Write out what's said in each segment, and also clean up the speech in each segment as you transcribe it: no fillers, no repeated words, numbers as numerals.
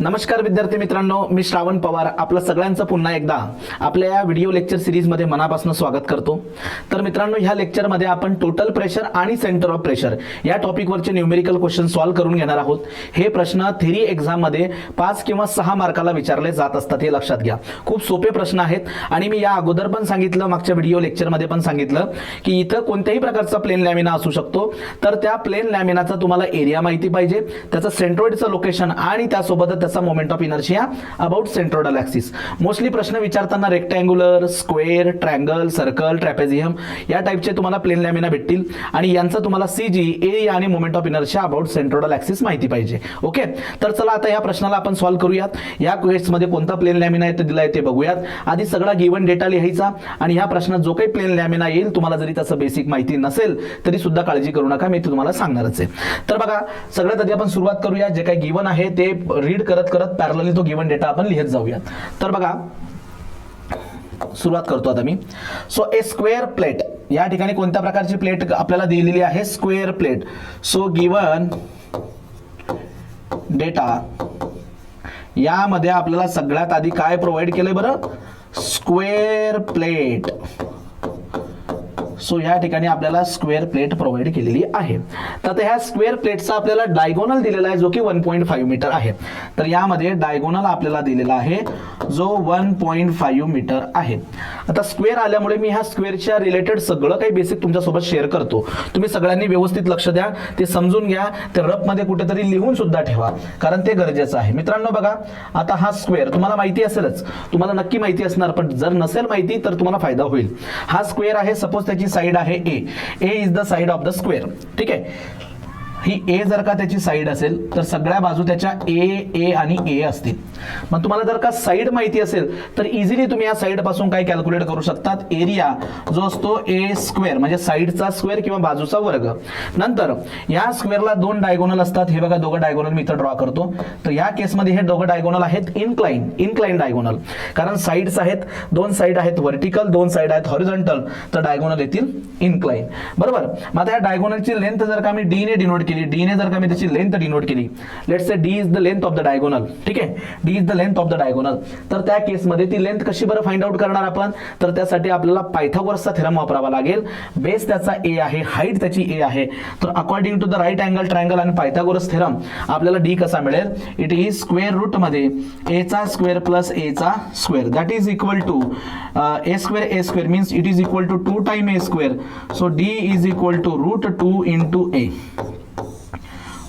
नमस्कार विद्यार्थी मित्रांनो, मी श्रावण पवार आपलं सगळ्यांचं पुन्हा एकदा आपल्या या व्हिडिओ लेक्चर सिरीजमध्ये मनापासून स्वागत करतो। तर मित्रांनो, ह्या लेक्चरमध्ये आपण टोटल प्रेशर आणि सेंटर ऑफ प्रेशर या टॉपिकवरचे न्यूमेरिकल क्वेश्चन सॉल्व्ह करून घेणार आहोत। हे प्रश्न थेरी एक्झाममध्ये 5 किंवा 6 मार्काला विचारले जात असतात, हे लक्षात घ्या। खूप सोपे प्रश्न आहेत आणि मी या अगोदर पण सांगितलं, मागच्या व्हिडिओ लेक्चरमध्ये पण सांगितलं की इथं कोणत्याही प्रकारचा प्लेन लॅमिना असू शकतो, तर त्या प्लेन लॅमिनाचा तुम्हाला एरिया माहिती पाहिजे, त्याचं सेंट्रोइडचं लोकेशन आणि त्यासोबत त्याचा moment of inertia about centroidal axis. Mostly प्रश्न विचारताना rectangular, square, triangle, circle, trapezium या टाइपचे तुम्हाला प्लेन लॅमिना भेटतील आणि यांचा तुम्हाला सीजी, एरिया आणि moment of inertia about centroidal axis माहिती पाहिजे। ओके, तर चला आता या प्रश्नाला आपण सॉल्व्ह करूयात। या क्वेश्चनमध्ये कोणता प्लेन लॅमिना आहे ते दिलाय ते बघूयात। आधी सगळा गिवन डेटा लिहायचा आणि ह्या प्रश्नात जो काही प्लेन लॅमिना येईल, तुम्हाला जरी त्याचं बेसिक माहिती नसेल तरी सुद्धा काळजी करू नका, मी तुम्हाला सांगणारच आहे। तर बघा, सगळ्यात आधी आपण सुरुवात करूया। जे काही गिवन आहे ते रीड करत पॅरलली तो गिवन डेटा आपण लिहित जाऊयात। तर बघा, सुरुवात करतो आता मी। सो ए स्क्वेअर प्लेट, या ठिकाणी कोणत्या प्रकारची प्लेट आपल्याला दिलेली आहे? Square plate. So given data यामध्ये आपल्याला सगळ्यात आधी काय प्रोव्हाइड केलंय बरं? Square plate. सो या ठिकाणी आपल्याला स्क्वेअर प्लेट प्रोव्हाइड केलेली आहे। तर ह्या स्क्वेअर प्लेटचा आपल्याला डायगोनल दिलेला आहे जो की 1.5 मीटर आहे। तर यामध्ये डायगोनल आपल्याला दिलेला आहे जो 1.5 मीटर आहे। आता स्क्वेअर आल्यामुळे मी ह्या स्क्वेअरच्या रिलेटेड सगळं काही बेसिक तुमच्यासोबत शेअर करतो। तुम्ही सगळ्यांनी व्यवस्थित लक्ष द्या, ते समजून घ्या, ते रफ मध्ये कुठेतरी लिहून सुद्धा ठेवा, कारण ते गरजेचं आहे। मित्रांनो बघा, आता हा स्क्वेअर तुम्हाला माहिती असेलच, तुम्हाला नक्की माहिती असणार, पण जर नसेल माहिती तर तुम्हाला फायदा होईल। हा स्क्वेअर आहे, सपोज त्याची साइड आहे A is the side of the square. ठीक आहे, ही ए जर का त्याची साइड असेल तर सगळ्या बाजू त्याच्या ए आणि ए असतील। मग तुम्हाला जर का साइड माहिती असेल तर इझिली तुम्ही या साइड पासून काय कॅल्क्युलेट करू शकतात? एरिया जो असतो ए स्क्वेअर, म्हणजे साइडचा स्क्वेअर किंवा बाजूचा वर्ग। नंतर या स्क्वेअरला 2 डायगोनल असतात, हे बघा दोघं डायगोनल मी इथं ड्रॉ करतो। तर या केसमध्ये हे दोघं डायगोनल आहेत इनक्लाइन डायगोनल, कारण साइड्स आहेत, 2 साइड आहेत व्हर्टिकल, 2 साइड आहेत हॉरिझॉन्टल, तर डायगोनल येतील इनक्लाइन, बरोबर। मग आता या डायगोनलची लेंथ जर का मी डी ने डिनोट डी ने जर का मी त्याची लेंथ डिनोट केली, let's say D is the length of the diagonal. ठीक आहे, D is the length of the diagonal. तर त्या केसमध्ये ती लेंथ कशी बरं फाइंड आउट करणार आपण? तर त्यासाठी आपल्याला पायथागोरसचा थेरम वापरावा लागेल। बेस त्याचा ए आहे, हाईट त्याची ए आहे, तर according to the right angle triangle आणि पायथागोरस थेरम आपल्याला डी कसा मिळेल? इट इज स्क्वेअर रूट मध्ये ए चा स्क्वेअर प्लस ए चा square, that is equal to A square means it is equal to 2 time A square. So D is equal to √2 into A,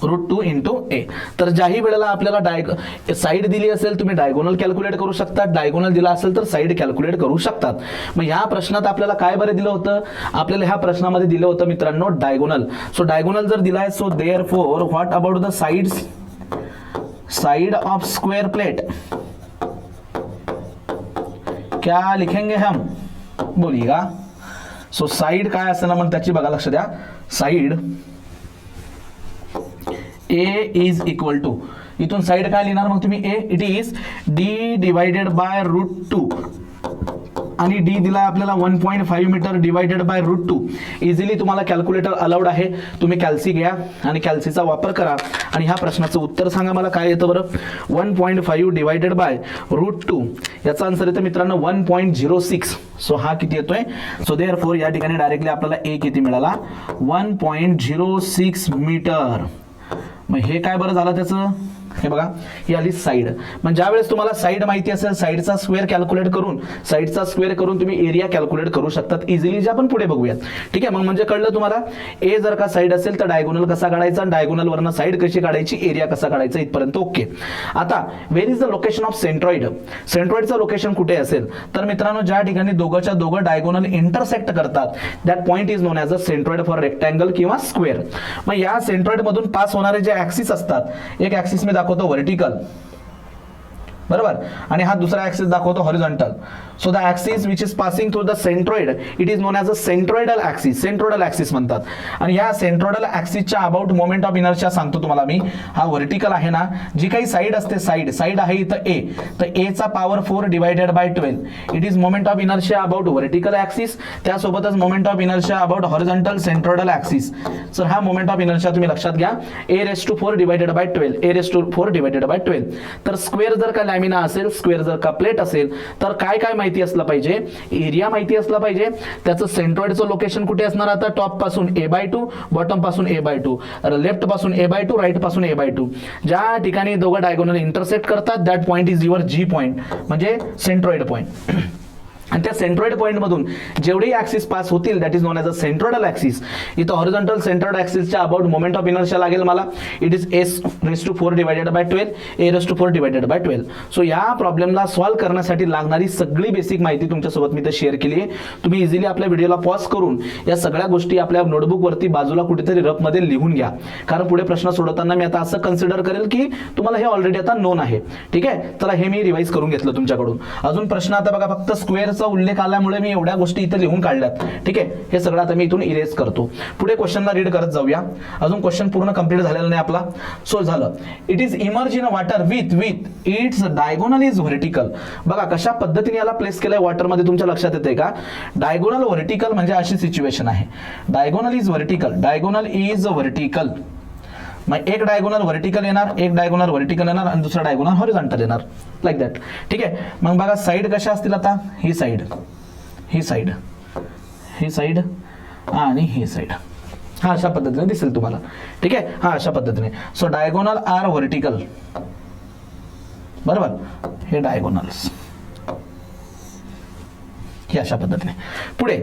√2 into A. तर ज्याही वेळेला आपल्याला side दिली असेल तुम्ही डायगोनल कॅल्क्युलेट करू शकता, डायगोनल दिला असेल तर साइड कॅल्क्युलेट करू शकतात। मग ह्या प्रश्नात आपल्याला काय बरं दिलं होतं? आपल्याला ह्या प्रश्नामध्ये दिलं होतं मित्रांनो डायगोनल। सो डायगोनल जर दिलाय, so therefore what about the side of square plate, क्या लिखेंगे हम? बोलिएगा। सो साइड काय असेल ना, मग त्याची बघा लक्ष द्या। Side A is equal to, इथून साइड काय लिहिणार मग तुम्ही? A, it is D divided by √2 आणि डी दिला आपल्याला 1.5 मीटर डिवायडेड बाय √2। इझिली तुम्हाला कॅल्क्युलेटर अलाउड आहे, तुम्ही कॅल्सी घ्या आणि कॅल्सीचा वापर करा आणि ह्या प्रश्नाचं उत्तर सांगा मला काय येतं बरं? 1.5 डिवायडेड बाय √2, याचा आन्सर येतं मित्रांनो 1.06। सो हा किती येतोय? सो देयरफॉर या ठिकाणी डायरेक्टली आपल्याला ए किती मिळाला? 1.06 मीटर। मग हे काय बरं झालं त्याचं? हे बघा, ही आली साइड। म्हणजे ज्यावेळेस तुम्हाला साइड माहिती असेल, साइडचा स्क्वेअर कॅल्क्युलेट करून तुम्ही एरिया कॅल्क्युलेट करू शकतात इझिली, जे आपण पुढे बघूयात। ठीक आहे, मग म्हणजे कळलं तुम्हाला, ए जर का साइड असेल तर डायगोनल कसा काढायचा, डायगोनल वरनं साइड कशी काढायची, एरिया कसा काढायचा, इथपर्यंत ओके। आता where is the location of centroid? सेंट्रॉइडचं लोकेशन कुठे असेल? तर मित्रांनो, ज्या ठिकाणी दोघं डायगोनल इंटरसेक्ट करतात, that point is known as a centroid for rectangle किंवा स्क्वेअर। मग या सेंट्रॉइड मधून पास होणारे जे ऍक्सिस असतात, एक ऍक्सिस मी दाखवतो व्हर्टिकल, बरोबर, आणि हा दुसरा ऍक्सिस दाखवतो horizontal. So the axis which is passing through the centroid it is known as a centroidal axis. Centroidal axis म्हणतात. आणि या सेंट्रॉइडल ऍक्सिसच्या अबाउट मोमेंट ऑफ इनर्शिया सांगतो तुम्हाला मी. हा व्हर्टिकल आहे ना, जी काही साईड असते, साईड आहे इथं ए, तर ए चा power 4 divided by 12 it is moment of inertia about vertical axis. त्यासोबतच moment of inertia about horizontal centroidal axis. Sir हा मोमेंट ऑफ इनर्शिया तुम्ही लक्षात घ्या, a⁴ divided by 12, a⁴ divided by 12. तर स्क्वेअर जर का लॅमिना असेल, स्क्वेअर जर का प्लेट असेल, तर काय काय माहिती असलं पाहिजे, एरिया माहिती असला पाहिजे, त्याचं सेंट्रॉइडचं लोकेशन कुठे असणार, आता टॉप पासून a/2, बॉटम पासून a/2, लेफ्ट पासून a/2, राईट पासून a/2. ज्या ठिकाणी दोघं डायगोनल इंटरसेक्ट करतात that point is your G point, म्हणजे सेंट्रॉइड पॉइंट. आणि त्या सेंट्रॉइड पॉइंट मधून जेवढे ऍक्सिस पास होतील that is known as a centroidal axis. इथं हॉरिझॉन्टल सेंट्रॉइड ऍक्सिसच्या अबाउट मोमेंट ऑफ इनर्शिया लागेल मला, it is s⁴ divided by 12, a⁴ divided by 12. So या प्रॉब्लेमला सॉल्व्ह करण्यासाठी लागणारी सगळी बेसिक माहिती तुमच्यासोबत मी इथे शेअर केली आहे. तुम्ही इझिली आपल्या व्हिडिओला पॉज करून या सगळ्या गोष्टी आपल्या नोटबुक वरती बाजूला कुठेतरी रफमध्ये लिहून घ्या, कारण पुढे प्रश्न सोडवताना मी आता असं कन्सिडर करेल की तुम्हाला हे ऑलरेडी आता नोन आहे. ठीक आहे, चला हे मी रिवाइज करून घेतलं तुमच्याकडून. अजून प्रश्न आता बघा, फक्त स्क्वेअरचा उल्लेख आल्यामुळे मी एवढ्या गोष्टी इथे लिहून काढल्यात. ठीक आहे, हे सगळं आता मी इथून इरेज करतो. पुढे क्वेश्चनला रीड करत जाऊया. अजून क्वेश्चन पूर्ण कंप्लीट झालेला नाही आपला. सो झालं, it is emerge in water with its diagonal is vertical. बघा कशा पद्धतीने याला प्लेस केलंय वॉटर मध्ये, तुमच्या लक्षात येते का? डायगोनल व्हर्टिकल म्हणजे अशी सिच्युएशन आहे, diagonal is vertical, diagonal is vertical. मग एक डायगोनल व्हर्टिकल येणार, एक डायगोनल व्हर्टिकल येणार आणि दुसरा डायगोनल हॉरिझॉन्टल येणार, लाईक दॅट. ठीक आहे, मग बघा साईड कशा असतील आता, ही साईड, ही साईड, ही साईड आणि ही साईड. हा अशा पद्धतीने दिसेल तुम्हाला. ठीक आहे, हा अशा पद्धतीने. सो डायगोनल आर व्हर्टिकल, बरोबर, हे डायगोनल्स हे अशा पद्धतीने. पुढे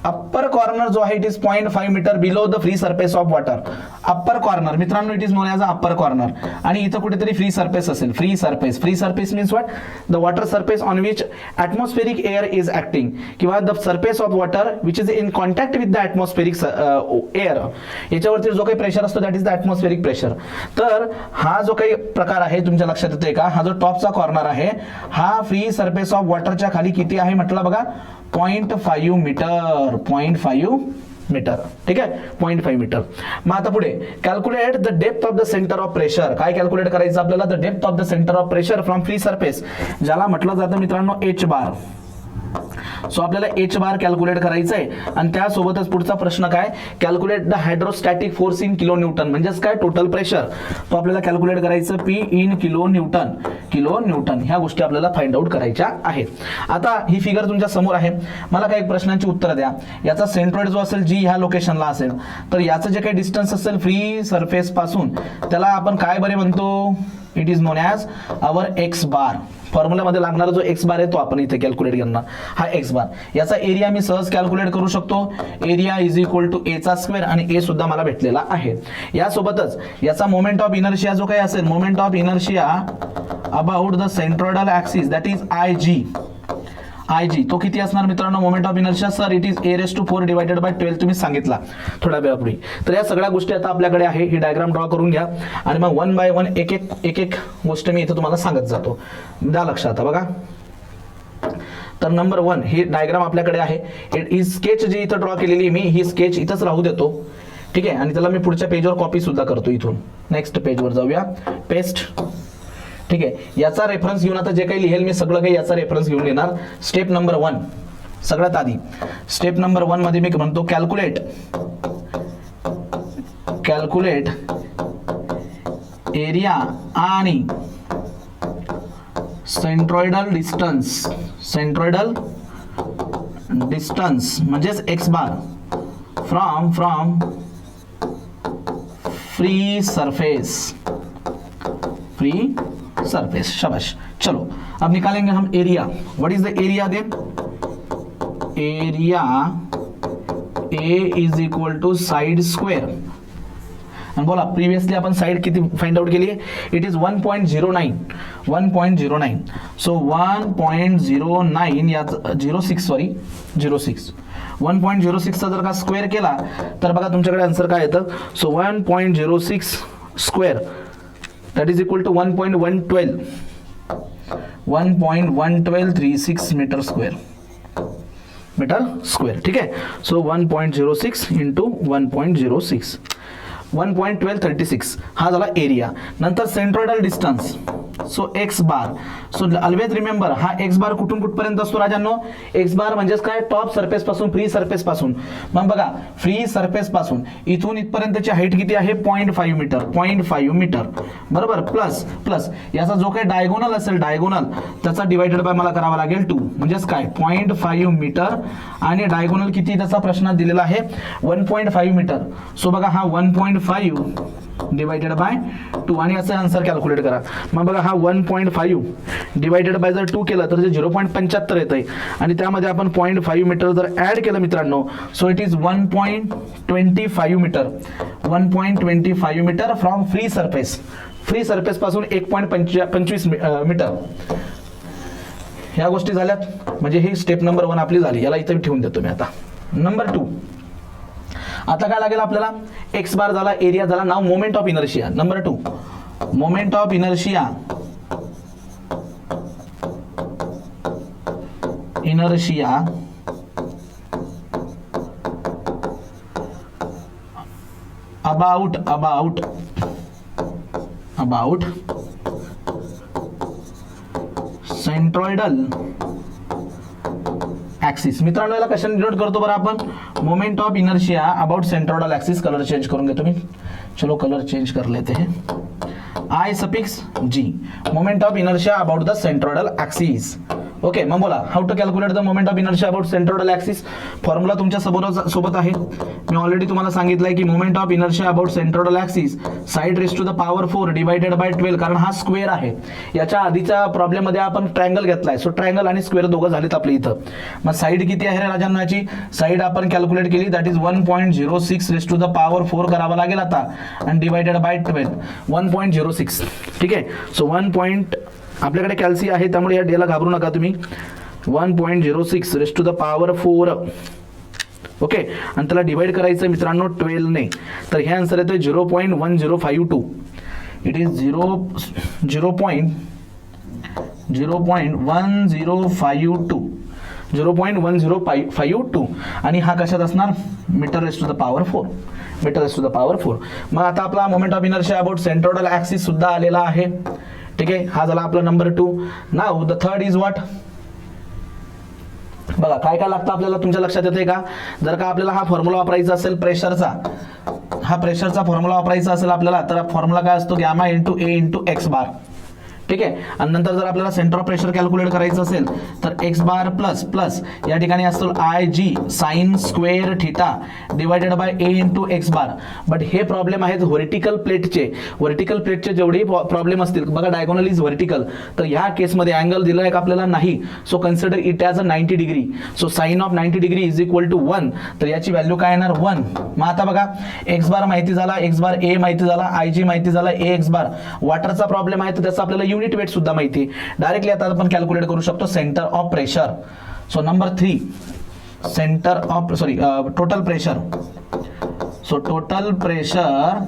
अप्पर कॉर्नर जो आहे it is 0.5 metre below the free surface of water. Upper corner मित्रांनो it is known as a upper corner. आणि इथं कुठेतरी फ्री सरफेस असेल, free surface. Free surface means what? The water surface on which atmospheric air is acting, किंवा the surface of water which is in contact with the atmospheric air. याच्यावरती जो काही pressure असतो that is the atmospheric pressure. तर हा जो काही प्रकार आहे तुमच्या लक्षात येतोय का? हा जो टॉपचा कॉर्नर आहे हा फ्री सरफेस ऑफ वॉटरच्या खाली किती आहे म्हटलं बघा, 0.5 मीटर, 0.5 मीटर. ठीक आहे, 0.5 मीटर. मग आता पुढे calculate the depth of the centre of pressure. काय कॅल्क्युलेट करायचं आपल्याला? The depth of the centre of pressure from free surface, ज्याला म्हटलं जातं मित्रांनो H बार. सो आपल्याला H बार कॅल्क्युलेट करायचं आहे. आणि त्यासोबतच पुढचा प्रश्न काय, calculate the hydrostatic force in kilo Newton, म्हणजेच काय टोटल प्रेशर. तो आपल्याला कॅल्क्युलेट करायचं P in kilo Newton, kilo Newton. ह्या गोष्टी आपल्याला फाइंड आउट करायच्या आहेत. आता ही फिगर तुमच्या समोर आहे, मला काही प्रश्नांची उत्तर द्या. याचा सेंट्रॉइड जो असेल जी ह्या लोकेशनला असेल, तर याचं जे काही डिस्टन्स असेल फ्री सरफेस पासून त्याला आपण काय बरे म्हणतो? It is known as our X bar. फॉर्म्युलामध्ये लागणारा जो एक्स बार आहे तो आपण इथे कॅल्क्युलेट करणार, हा एक्स बार. याचा एरिया मी सहज कॅल्क्युलेट करू शकतो, एरिया इज इक्वल टू ए चा स्क्वेअर, आणि ए सुद्धा मला भेटलेला आहे. यासोबतच याचा मोमेंट ऑफ इनर्शिया जो काही असेल, moment of inertia about the centroidal axis that is IG, तो किती असणार मित्रांनो moment of inertia? Sir it is a⁴ divided by 12 तुम्ही सांगितला थोड्या वेळापूर्वी. तर या सगळ्या गोष्टी आता आपल्याकडे आहे. ही डायग्राम ड्रॉ करून घ्या आणि मग 1 बाय 1 एक गोष्ट मी इथं तुम्हाला सांगत जातो. द्या लक्षात बघा. तर नंबर 1 ही डायग्राम आपल्याकडे आहे. ही स्केच जी इथं ड्रॉ केलेली मी, ही स्केच इथंच राहू देतो. ठीक आहे, आणि त्याला मी पुढच्या पेजवर कॉपी सुद्धा करतो. इथून नेक्स्ट पेजवर जाऊया, पेस्ट. ठीक आहे, याचा रेफरन्स घेऊन आता जे काही लिहेल मी सगळं काही याचा रेफरन्स घेऊन येणार. स्टेप नंबर 1, सगळ्यात आधी स्टेप नंबर 1 मध्ये मी म्हणतो कॅल्क्युलेट एरिया आणि सेंट्रॉइडल डिस्टन्स म्हणजेच X bar from free surface. शाबाश. चलो अब निकालेंगे हम area. What is the area then? Area A is equal to side square. आणि बोला प्रिव्हियसली आपण साइड किती फाइंड आउट केली आहे? It is 1.09. सो 1.09 या 06 1.06 चा जर का स्क्वेअर केला तर बघा तुमच्याकडे आन्सर काय येतं? So 1.06 square that is equal to 1.112 1.1236 metre square ठीक आहे. सो 1.06 इंटू 1.06 1.1236 हा झाला एरिया. नंतर सेंट्रोइडल डिस्टन्स, सो एक्स बार. सो ऑलवेज रिमेंबर हा एक्स बार कुठून कुठपर्यंत असतो राजांनो? एक्स बार म्हणजेच काय? टॉप सरफेस पासून, फ्री सरफेस पासून. मग बघा फ्री सरफेस पासून इथून इथपर्यंतची हाईट किती आहे? 0.5 मीटर 0.5 मीटर बरोबर. प्लस प्लस याचा जो काही डायगोनल असेल डायगोनल त्याचा डिवायडेड बाय मला करावा लागेल 2 म्हणजेच काय 0.5 मीटर आणि डायगोनल किती त्याचा प्रश्नात दिलेला आहे 1.5 मीटर. सो बघा हा 1.5 डिवायडेड बाय 2 आणि याचा आन्सर कॅल्क्युलेट करा. मग बघा हा 1.5 डिवायडेड बाय जर 2 केलं तर 0.75 येत आहे आणि त्यामध्ये आपण 0.5 मीटर जर ऍड केलं मित्रांनो, so it is 1.25 metre 1.25 metre from free surface. Free surface पासून 1.25 मीटर. ह्या गोष्टी झाल्यात म्हणजे ही स्टेप नंबर 1 आपली झाली. याला इथे ठेवून देतो मी. आता नंबर 2 आता काय लागेल आपल्याला? एक्स बार झाला, एरिया झाला. नाव moment of inertia. Number 2 moment of inertia about centroidal axis. मित्रांनो याला कशाने डिनोट करतो बरं आपण? Moment of inertia about centroidal axis. Colour change करून घेतो मी. चलो कलर चेंज कर लेते हैं. I suffix G. Moment of inertia about the centroidal axis. Okay, मग बोला how to calculate the moment of inertia about centroidal axis. Formula तुमच्या सोबत आहे. मी ऑलरेडी तुम्हाला सांगितलंय की moment of inertia about centroidal axis side raise to the power 4 divided by 12 कारण हा स्क्वेअर आहे. याच्या आधीच्या प्रॉब्लेम मध्ये आपण ट्रायंगल घेतलाय. सो ट्रायंगल आणि स्क्वेअर दोघं झालेत आपले इथं. मग साइड किती आहे रे राजांनो? याची साइड आपण कॅल्क्युलेट केली that is 1.06 raise to the power 4 करावा लागेल आता आणि डिवायडेड बाय 12 1.06. ठीक आहे. सो 1. आपल्याकडे कॅल्सी आहे त्यामुळे या डेला घाबरू नका तुम्ही. 1.06 raise to the power 4 okay आणि त्याला डिवाइड करायचं मित्रांनो 12 ने. तर हे आन्सर येतोय 0.1052. इट इज 0.1052 आणि हा कशात असणार? Metre raise to the power 4 metre raise to the power 4. मग आता आपला moment of inertia about centroidal axis सुद्धा आलेला आहे. ठीक आहे, हा झाला आपला number 2. Now the third is what? बघा काय काय लागतं आपल्याला तुमच्या लक्षात येते का? जर का आपल्याला हा फॉर्म्युला वापरायचा असेल प्रेशरचा, हा प्रेशरचा फॉर्म्युला वापरायचा असेल आपल्याला तर फॉर्म्युला काय असतो? गॅमा इंटू ए इंटू एक्स बार. ठीक आहे. आणि नंतर जर आपल्याला सेंटर ऑफ प्रेशर कॅल्क्युलेट करायचं असेल तर एक्स बार प्लस प्लस या ठिकाणी असतो I G sine square theta divided by A into X bar. But हे प्रॉब्लेम आहेत व्हर्टिकल प्लेटचे. व्हर्टिकल प्लेटचे जेवढेही प्रॉब्लेम असतील बघा डायगोनल इज व्हर्टिकल तर ह्या केसमध्ये अँगल दिला आहे का आपल्याला? नाही. So consider it as a 90 degree. So sine of 90 degree is equal to 1. तर याची व्हॅल्यू काय येणार? 1. मग आता बघा एक्स बार माहिती झाला, एक्स बार ए माहिती झाला, आय जी माहिती झाला, ए एक्स बार. वॉटरचा प्रॉब्लेम आहे तर त्याचा आपल्याला युनिट वेट सुद्धा माहिती. डायरेक्टली आता आपण कॅल्क्युलेट करू शकतो centre of pressure. So number 3 centre of total pressure. So total pressure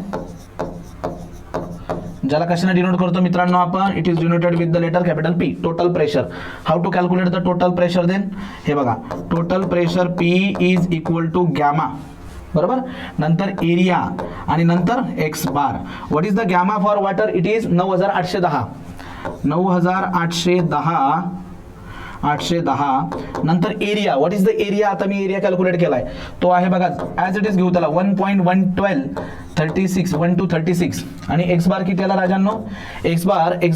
ज्याला कशाने डिनोट करतो मित्रांनो आपण? It is denoted with the letter capital P. Total pressure. How to calculate the total pressure then? हे बघा total pressure P is equal to gamma बरोबर. नंतर area आणि नंतर X bar. What is the gamma for water? It is 9810. 9810. नंतर area. What is the area? आता मी area calculate केलाय तो आहे बघा ऍज इट इज घेऊ त्याला 1.1236 आणि एक्स बार किती आला राजांनो? एक्स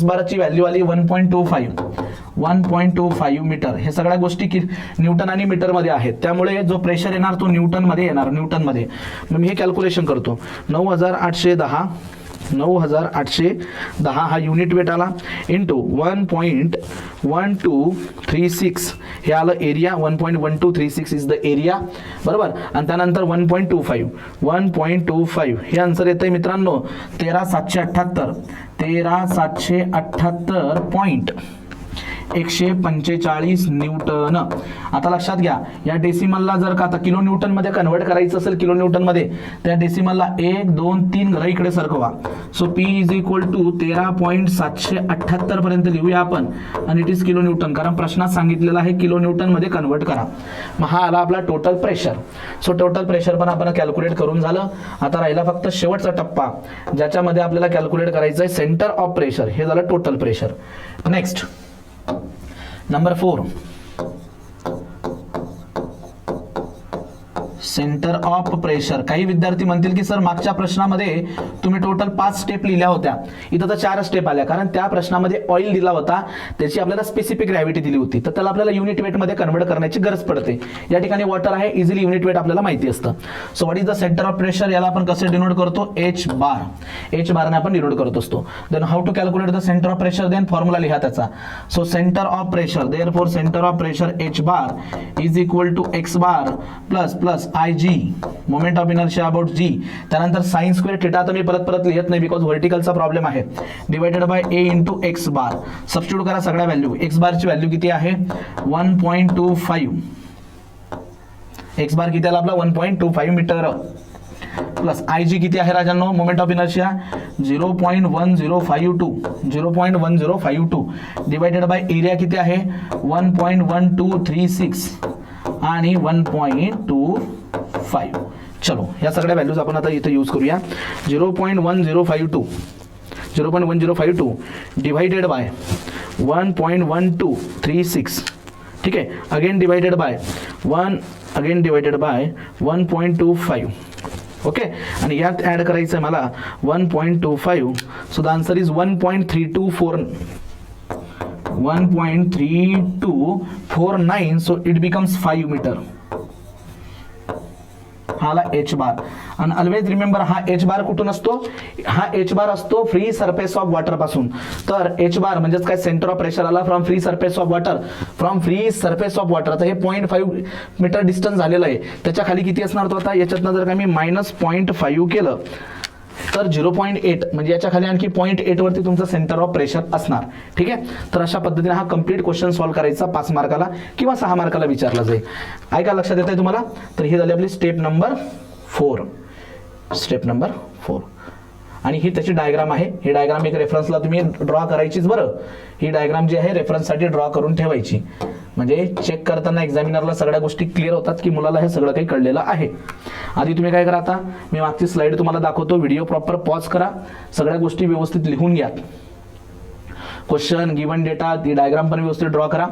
बारची व्हॅल्यू आली 1.25 मीटर. हे सगळ्या गोष्टी न्यूटन आणि मीटर मध्ये आहेत त्यामुळे जो प्रेशर येणार तो न्यूटन मध्ये येणार. न्यूटन मध्ये मग मी हे कॅल्क्युलेशन करतो. 9810 हा युनिट वेट आला इंटू 1.1236 हे आलं एरिया. 1.1236 इज द एरिया बरोबर. आणि त्यानंतर 1.25 हे आन्सर येतंय मित्रांनो 13778. 13778 145 न्यूटन. आता लक्षात घ्या, या डेसिमलला जर का आता किलो न्यूटन मध्ये कन्वर्ट करायचं असेल किलो न्यूटन मध्ये, त्या डेसिमलला 1 2 3 घरा इकडे सरकवा. So P is equal to 13.778 पर्यंत लिहूया आपण, आणि इट इज किलो न्यूटन, कारण प्रश्नात सांगितलेलं आहे किलो न्यूटन मध्ये कन्वर्ट करा. मग हा आला आपला total pressure. So total pressure पण आपण कॅल्क्युलेट करून झालं. आता राहिला फक्त शेवटचा टप्पा, ज्याच्यामध्ये आपल्याला कॅल्क्युलेट करायचं आहे सेंटर ऑफ प्रेशर. हे झालं total pressure. Next number 4, centre of pressure. काही विद्यार्थी म्हणतील की सर मागच्या प्रश्नामध्ये तुम्ही टोटल 5 स्टेप लिहिल्या होत्या, इथं तर 4 स्टेप आल्या, कारण त्या प्रश्नामध्ये ऑइल दिला होता, त्याची आपल्याला स्पेसिफिक ग्रॅव्हिटी दिली होती, तर त्याला आपल्याला युनिट वेट मध्ये कन्वर्ट करण्याची गरज पडते. या ठिकाणी वॉटर आहे, इझिली युनिट वेट आपल्याला माहिती असतं. So what is the centre of pressure, याला आपण कसे डिनोट करतो, H बार. H बारने आपण डिनोट करत असतो. Then how to calculate the centre of pressure, then formula लिहा त्याचा. So centre of pressure, therefore centre of pressure H bar is equal to x bar plus plus IG, moment of inertia about G, त्यानंतर sine square theta तर मी परत लिहित नाही because व्हर्टिकलचा problem आहे, divided by A into x bar. Substitute करा सगळ्या व्हॅल्यू. x बारची व्हॅल्यू किती आहे 1.25, x बार किती आला आपला 1.25 मीटर, प्लस IG किती आहे राजांनो, moment of inertia 0.1052 divided by area किती आहे 1.1236 आणि 1.25. चलो या सगळ्या व्हॅल्यूज आपण आता इथे यूज करूया. 0.1052 डिवायडेड बाय 1.1236, ठीक आहे, अगेन डिवायडेड बाय 1.25. ओके, आणि यात ऍड करायचं आहे मला 1.25. So the answer is 1.3249. So it becomes 5 metre. हा H बार. आणि ऑलवेज रिमेंबर, हा H बार कुठून असतो, हा H बार असतो फ्री सरफेस ऑफ वॉटर पासून. तर H बार म्हणजेच काय, सेंटर ऑफ प्रेशर आला from free surface of water, from free surface of water. तर हे 0.5 मीटर डिस्टन्स झालेलं आहे, त्याच्या खाली किती असणार तो, आता याच्यातनं जर का मी -0.5 केलं तर 0.8, म्हणजे याच्या खाली आणखी 0.8 वरती तुमचं सेंटर ऑफ प्रेशर असणार. ठीक आहे, तर अशा पद्धतीने हा कंप्लीट क्वेश्चन सॉल्व्ह करायचा 5 मार्काला किंवा 6 मार्काला विचारला जाईल. ऐका, लक्षात येत आहे तुम्हाला. तर ही झाली आपली स्टेप नंबर 4. आणि ही त्याची डायग्राम आहे. ही डायग्राम एक रेफरन्सला तुम्ही ड्रॉ करायचीच बरं. ही डायग्राम जी आहे रेफरन्ससाठी ड्रॉ करून ठेवायची, म्हणजे चेक करताना एक्झामिनरला सगळ्या गोष्टी क्लिअर होतात की मुलाला हे सगळं काही कळलेलं आहे. आधी तुम्ही काय करा, आता मी मागची स्लाइड तुम्हाला दाखवतो, व्हिडिओ प्रॉपर पॉज करा, सगळ्या गोष्टी व्यवस्थित लिहून घ्या. क्वेश्चन, गिवन डेटा, ती डायग्राम पण व्यवस्थित ड्रॉ करा.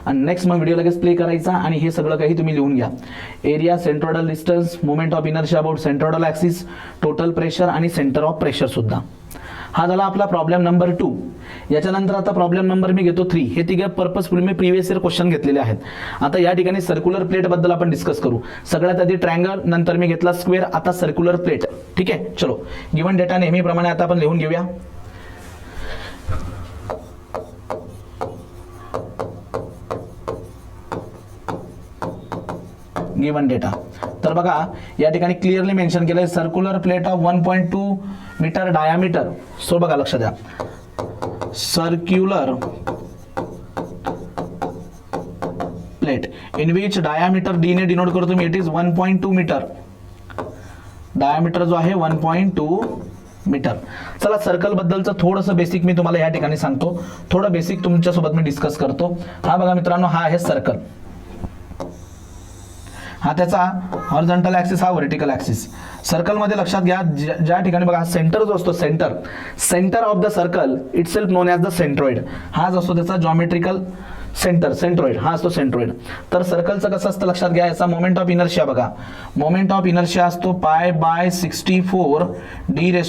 आणि नेक्स्ट मग व्हिडिओ लगेच प्ले करायचा आणि हे सगळं काही तुम्ही लिहून घ्या. Area, centroidal distance, moment of inertia about centroidal axis, total pressure आणि सेंटर ऑफ प्रेशर सुद्धा. हा झाला आपला प्रॉब्लेम नंबर 2. याच्यानंतर आता प्रॉब्लेम नंबर मी घेतो 3. हे तिघे पर्पजफुली मी प्रिव्हियस इयर क्वेश्चन घेतलेले आहेत. आता या ठिकाणी सर्क्युलर प्लेट बद्दल आपण डिस्कस करू. सगळ्यात आधी ट्रायंगल, नंतर मी घेतला स्क्वेअर, आता सर्क्युलर प्लेट. ठीक आहे, चलो गिवन डेटा नेहमीप्रमाणे आता आपण लिहून घेऊया. गिवन डेटा, तर बघा या ठिकाणी क्लिअरली मेन्शन केलंय circular plate of 1.2 metre diameter. So बघा लक्ष द्या, circular plate in which diameter D ने डिनोट करतो मी, इट इज 1.2 मीटर. डायामीटर जो आहे 1.2 मीटर. चला सर्कल बद्दलचं थोडंसं बेसिक मी तुम्हाला या ठिकाणी सांगतो, थोडं बेसिक तुमच्यासोबत मी डिस्कस करतो. हा बघा मित्रांनो, हा आहे सर्कल. हा त्याचा हॉरिझॉन्टल ऍक्सिस, हा व्हर्टिकल ऍक्सिस. सर्कल मध्ये लक्षात घ्या, ज्या ठिकाणी बघा सेंटर जो असतो, centre of the circle itself non as the centroid. हा जो असतो त्याचा जॉमेट्रिकल सेंट्रॉइड, हा असतो सेंट्रॉइड. तर सर्कलचं कसं असतं लक्षात घ्या, याचा मोमेंट ऑफ इनर्शिया बघा, मोमेंट ऑफ इनर्शिया असतो π/64 d⁴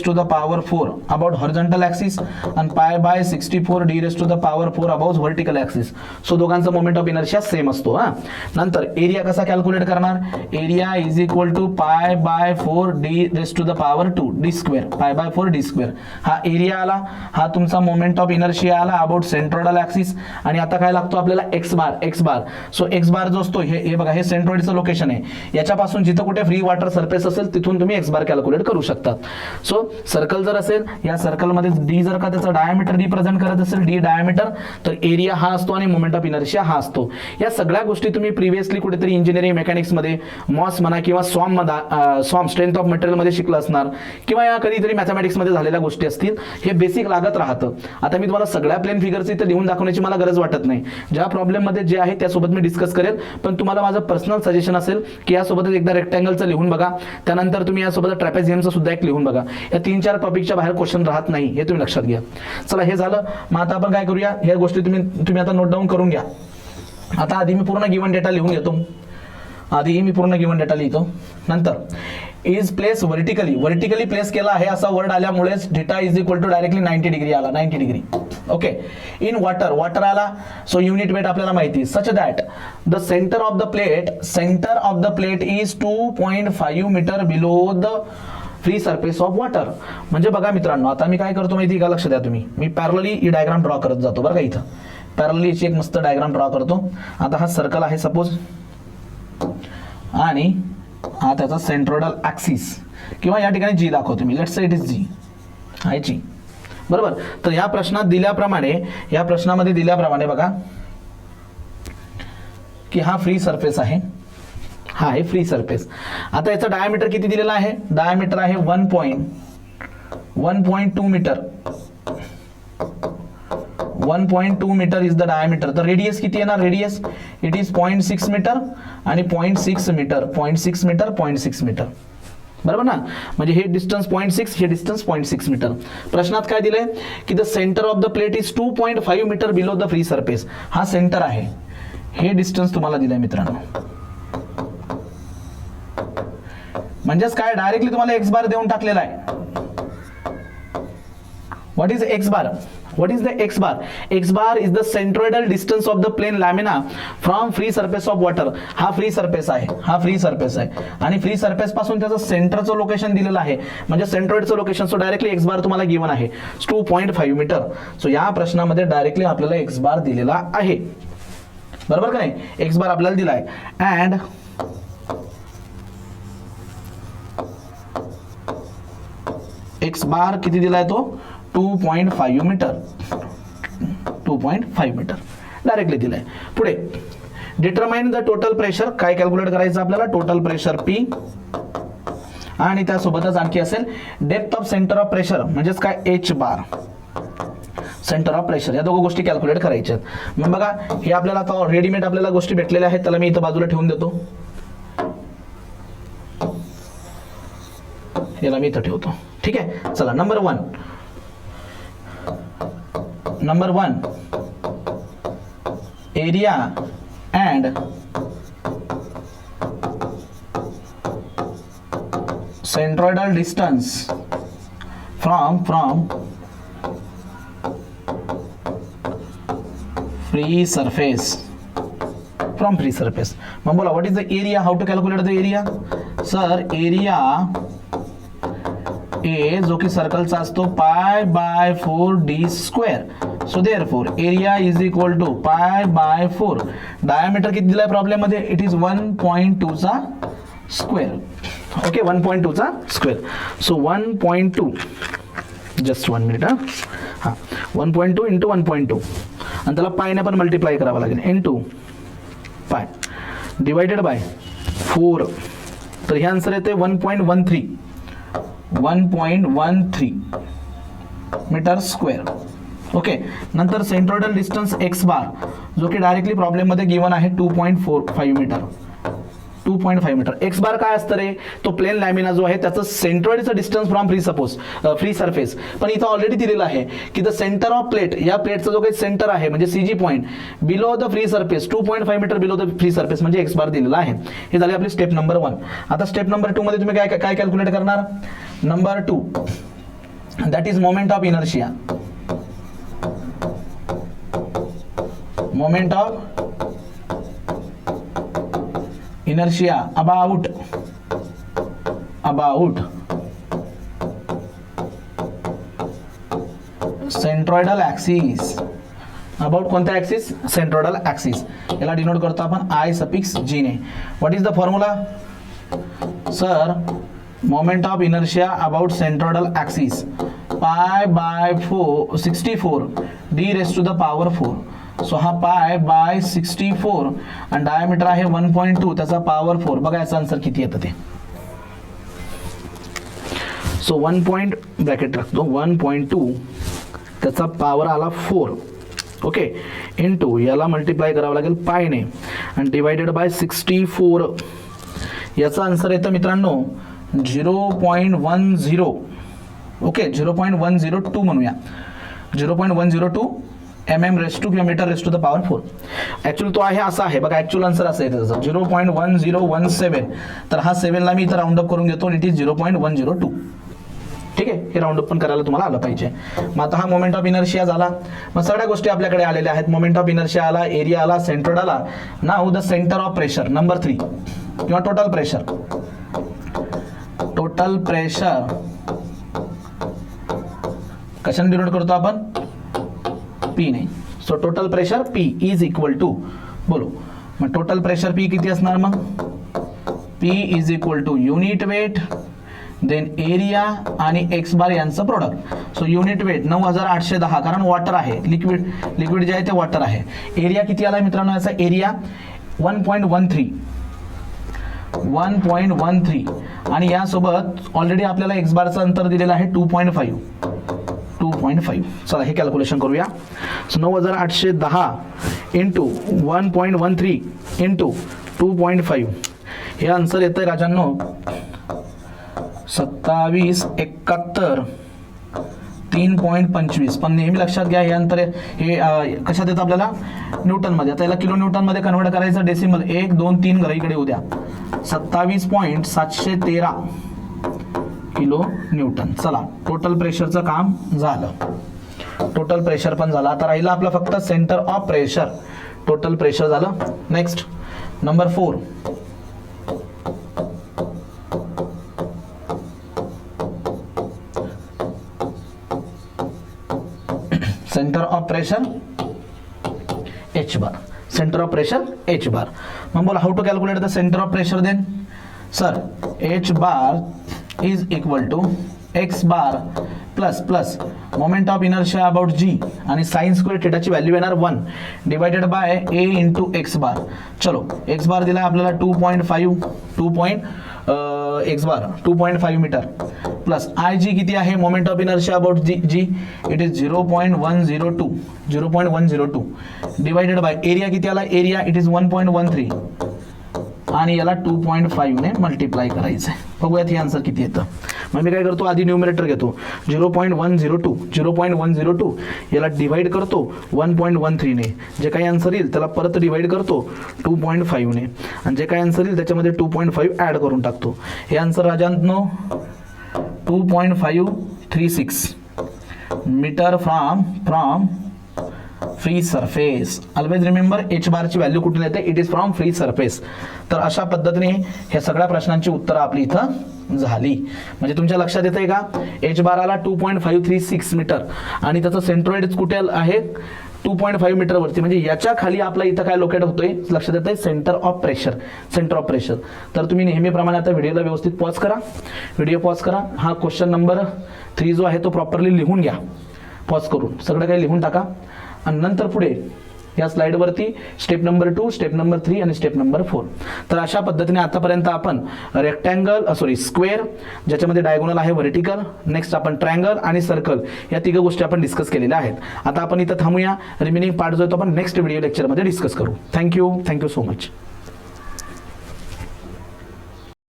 अबाउट हॉरिझॉन्टल ऍक्सिस आणि π/64 d⁴ about vertical axis. So दोघांचा मोमेंट ऑफ इनर्शिया सेम असतो. हा, नंतर एरिया कसा कॅल्क्युलेट करणार, area is equal to π/4 d⁴ d², π/4 d². हा एरिया आला, हा तुमचा मोमेंट ऑफ इनर्शिया आला अबाउट सेंट्रोइडल ऍक्सिस. आणि आता काय लागतो लागतो आपल्याला एक्स बार. सो एक्स बार जो असतो हे बघा, हे सेंट्रॉइडचं लोकेशन आहे. याच्यापासून जिथं कुठे फ्री वॉटर सरफेस असेल तिथून तुम्ही एक्स बार कॅल्क्युलेट करू शकतात. सो सर्कल जर असेल, या सर्कलमध्ये डी जर का त्याचा डायमीटर रिप्रेझेंट करत असेल, डी डायमीटर, तर एरिया हा असतो आणि मोमेंट ऑफ इनर्शिया हा असतो. या सगळ्या गोष्टी तुम्ही प्रिव्हियसली कुठेतरी इंजिनिअरिंग मेकॅनिक्स मध्ये मॉस म्हणा किंवा स्वॉम स्ट्रेंथ ऑफ मटेरियल मध्ये शिकलं असणार, किंवा या कधीतरी मॅथमॅटिक्स मध्ये झालेल्या गोष्टी असतील. हे बेसिक लागत राहतं. आता मी तुम्हाला सगळ्या प्लेन फिगर्स इथे लिहून दाखवण्याची मला गरज वाटत नाही. ज्या प्रॉब्लेम मध्ये जे आहे त्यासोबत मी डिस्कस करेल, पण तुम्हाला माझं पर्सनल सजेशन असेल की यासोबतच एकदा रेक्टँगलचं लिहून बघा, त्यानंतर तुम्ही यासोबत ट्रॅपेझियमचं सुद्धा एक लिहून बघा. या 3-4 टॉपिकच्या बाहेर क्वेश्चन राहत नाही, हे तुम्ही लक्षात घ्या. चला, हे झालं. मग आता आपण काय करूया, ह्या गोष्टी तुम्ही आता नोट डाऊन करून घ्या. आता आधी मी पूर्ण गिवन डेटा लिहून घेतो. लिहितो. नंतर इज प्लेस व्हर्टिकली प्लेस केला आहे असा वर्ड आल्यामुळेच theta is equal to directly 90 degree आला, 90 डिग्री. ओके. इन वॉटर आला. सो युनिट वेट आपल्याला माहिती, such that the centre of the plate is 2.5 metre below the free surface of water. म्हणजे बघा मित्रांनो, आता मी काय करतो माहिती का, लक्ष द्या तुम्ही. मी पॅरलली ही डायग्राम ड्रॉ करत जातो बरं का. इथं पॅरलली एक मस्त डायग्राम ड्रॉ करतो. आता हा सर्कल आहे सपोज, आणि हा त्याचा सेंट्रोइडल ऍक्सिस, किंवा या ठिकाणी जी दाखवतो मी, लेट्स से इट इज जी, आहे जी, बरोबर. तर या प्रश्नामध्ये दिल्याप्रमाणे बघा की हा फ्री सरफेस आहे, हा आहे फ्री सरफेस. आता याचा डायमीटर किती दिलेला आहे, डायमीटर आहे 1.2 metre. 1.2 metre is the diameter. तर रेडियस किती येणार, रेडियस इट इज 0.6 मीटर आणि 0.6 मीटर, बरोबर ना. म्हणजे हे डिस्टन्स 0.6, हे डिस्टन्स 0.6 मीटर. प्रश्नात काय दिलंय की the centre of the plate is 2.5 metre below the free surface. हा सेंटर आहे, हे डिस्टन्स तुम्हाला दिलंय मित्रांनो. म्हणजेच काय, डायरेक्टली तुम्हाला एक्स बार देऊन टाकलेला आहे. What is x bar? What is the x bar? X bar is the centroidal distance of the plane lamina from free surface of water. हा फ्री सरफेस आहे, आणि फ्री सरफेस पासून त्याचं सेंटरचं लोकेशन दिलेलं आहे, म्हणजे सेंट्रॉइडचं लोकेशन. सो डायरेक्टली एक्स बार तुम्हाला गिवन आहे 2.5 मीटर. सो या प्रश्नामध्ये डायरेक्टली आपल्याला एक्स बार दिलेला आहे, बरोबर का नाही. एक्स बार आपल्याला दिला आहे. अँड एक्स बार किती दिलाय तो, 2.5 मीटर. डायरेक्टली दिलाय. पुढे डिटरमाइन द टोटल प्रेशर. काय कॅल्क्युलेट करायचं आपल्याला, टोटल प्रेशर P, आणि त्यासोबतच आणखी असेल depth of centre of pressure, म्हणजेच काय H bar, centre of pressure. या दोघं गोष्टी कॅल्क्युलेट करायच्या. मग बघा, हे आपल्याला आता रेडीमेड आपल्याला गोष्टी भेटलेल्या आहेत, त्याला मी इथं बाजूला ठेवून देतो. याला मी इथं ठेवतो, ठीक आहे. चला, number one area and centroidal distance from free surface. मग बोला, what is the area, how to calculate the area. Sir, area A जो की सर्कलचा असतो π/4d². So therefore area is equal to π/4. Diameter किती दिलाय प्रॉब्लेम मध्ये, इट इज 1.2 चा स्क्वेअर. ओके, 1.2 चा स्क्वेअर. सो 1.2, जस्ट 1 मिनिट, हा 1.2 इंटू 1.2, आणि त्याला पायने पण मल्टिप्लाय करावं लागेल, इंटू पाय डिवायडेड बाय 4. तर हे आन्सर येते 1.13 मीटर स्क्वेअर. ओके. नंतर सेंट्रोइडल डिस्टन्स एक्स बार, जो की डायरेक्टली प्रॉब्लेम मध्ये गिवन आहे 2.45 मीटर. एक्स बार काय असतं रे, तो प्लेन लॅमिना जो आहे त्याचं सेंट्रोइडचं डिस्टन्स फ्रॉम फ्री सरफेस. पण इथं ऑलरेडी दिलेलं आहे की द सेंटर ऑफ प्लेट, या प्लेटचं जो काही सेंटर आहे म्हणजे CG point below the free surface, 2.5 metre below the free surface, म्हणजे एक्स बार दिलेला आहे. हे झाली आपली स्टेप नंबर 1. आता स्टेप नंबर 2 मध्ये तुम्ही काय कॅल्क्युलेट करणार. Number 2, that is moment of inertia. Moment of inertia about centroidal axis about कोणत्या ॲक्सिस, सेंट्रोइडल ॲक्सिस. याला डिनोट करतो आपण आय सफिक्स जी ने. What is the formula sir, moment of inertia about centroidal axis pi by 64 D raise to the power 4. So हा pi by 64 आणि diameter आहे 1.2 त्याचा power 4. बघा याचा आन्सर किती येतं ते. सो 1 पॉइंट ब्रॅकेट टाकतो 1.2 त्याचा पॉवर आला 4 ओके इंटू याला मल्टिप्लाय करावं लागेल पायने आणि डिवायडेड बाय 64. याचा आन्सर येतं मित्रांनो 0.10 ओके 0.102 म्हणूया 0.102 mm रेस टू किंवा metre raise to the power 4. Actually तो आहे असा आहे बघा, ॲक्च्युअल आन्सर असं आहे त्याचं 0.1017. तर हा 7ला मी इथं राऊंड अप करून घेतो आणि इट इज 0.102. ठीक आहे, हे राऊंड अप पण करायला तुम्हाला आलं पाहिजे. मग आता हा मोमेंट ऑफ इनर्शिया झाला. मग सगळ्या गोष्टी आपल्याकडे आलेल्या आहेत. मोमेंट ऑफ इनर्शिया आला, एरिया आला, सेंट्रोइड आला. Now the centre of pressure number 3 किंवा टोटल प्रेशर. टोटल प्रेशर कशाने डिनोट करतो आपण, पी ने. So total pressure P is equal to बोलो मग टोटल प्रेशर पी किती असणार मग, P is equal to unit weight then area आणि एक्स बार यांचं प्रोडक्ट. सो युनिट वेट 9810 कारण वॉटर आहे, लिक्विड जे आहे ते वॉटर आहे. एरिया किती आला मित्रांनो, याचा एरिया 1.13 आणि यासोबत ऑलरेडी आपल्याला एक्स बारचं अंतर दिलेलं आहे 2.5. चला हे कॅल्क्युलेशन करूया. सो 9810 इंटू 1.13 इंटू 2.5 हे आन्सर येतंय राजांनो 2771 3.25. पण नेहमी लक्षात घ्या हे अंतर हे कशात येतं आपल्याला, न्यूटन मध्ये. आता याला किलो न्यूटन मध्ये कन्वर्ट करायचं, डेसिमल 1 2 3 घरा इकडे उद्या 27.713 किलो न्यूटन. चला टोटल प्रेशरचं काम झालं, टोटल प्रेशर पण झालं. आता राहिलं आपलं फक्त centre of pressure. Total pressure झालं. Next number 4 centre of pressure H bar. Centre of pressure H bar. मग बोला how to calculate the centre of pressure then. Sir H bar is equal to x bar plus moment of inertia about G आणि sine square थीटाची value येणार 1 divided by a into X bar. चलो X बार दिला आपल्याला 2.5 metre plus I G किती आहे, moment of inertia about G it is 0.102 divided by area किती आला, एरिया इट इज 1.13 आणि याला 2.5 ने मल्टिप्लाय करायचं आहे. बघूयात हे आन्सर किती येतं. मग मी काय करतो, आधी न्यूमरेटर घेतो 0.102 याला डिवाइड करतो 1.13 ने. जे काही आन्सर येईल त्याला परत डिवाइड करतो 2.5 ने आणि जे काही आन्सर येईल त्याच्यामध्ये 2.5 ऍड करून टाकतो. हे आन्सर राजांनो 2.536 metre from free surface. Always remember H बारची व्हॅल्यू कुठून येते, it is from free surface. तर अशा पद्धतीने ह्या सगळ्या प्रश्नांची उत्तरं आपली इथं झाली. म्हणजे तुमच्या लक्षात येतंय का, एच बार आला 2.536 मीटर आणि त्याचं सेंट्रोइड कुठे आहे 2.5 मीटर वरती. म्हणजे याच्या खाली आपला इथं काय लोकेट होतोय लक्षात येतंय, सेंटर ऑफ प्रेशर. तर तुम्ही नेहमीप्रमाणे आता व्हिडिओला व्यवस्थित पॉज करा, हा क्वेश्चन नंबर 3 जो आहे तो प्रॉपरली लिहून घ्या, पॉज करून सगळं काही लिहून टाका आणि नंतर पुढे या स्लाइडवरती स्टेप नंबर 2, स्टेप नंबर 3 आणि स्टेप नंबर 4. तर अशा पद्धतीने आतापर्यंत आपण स्क्वेअर ज्याच्यामध्ये डायगोनल आहे व्हर्टिकल, नेक्स्ट आपण ट्रायंगल आणि सर्कल या तिघ गोष्टी आपण डिस्कस केलेल्या आहेत. आता आपण इथं थांबूया, रिमेनिंग पार्ट जो आहे तो आपण नेक्स्ट व्हिडिओ लेक्चरमध्ये डिस्कस करू. Thank you so much.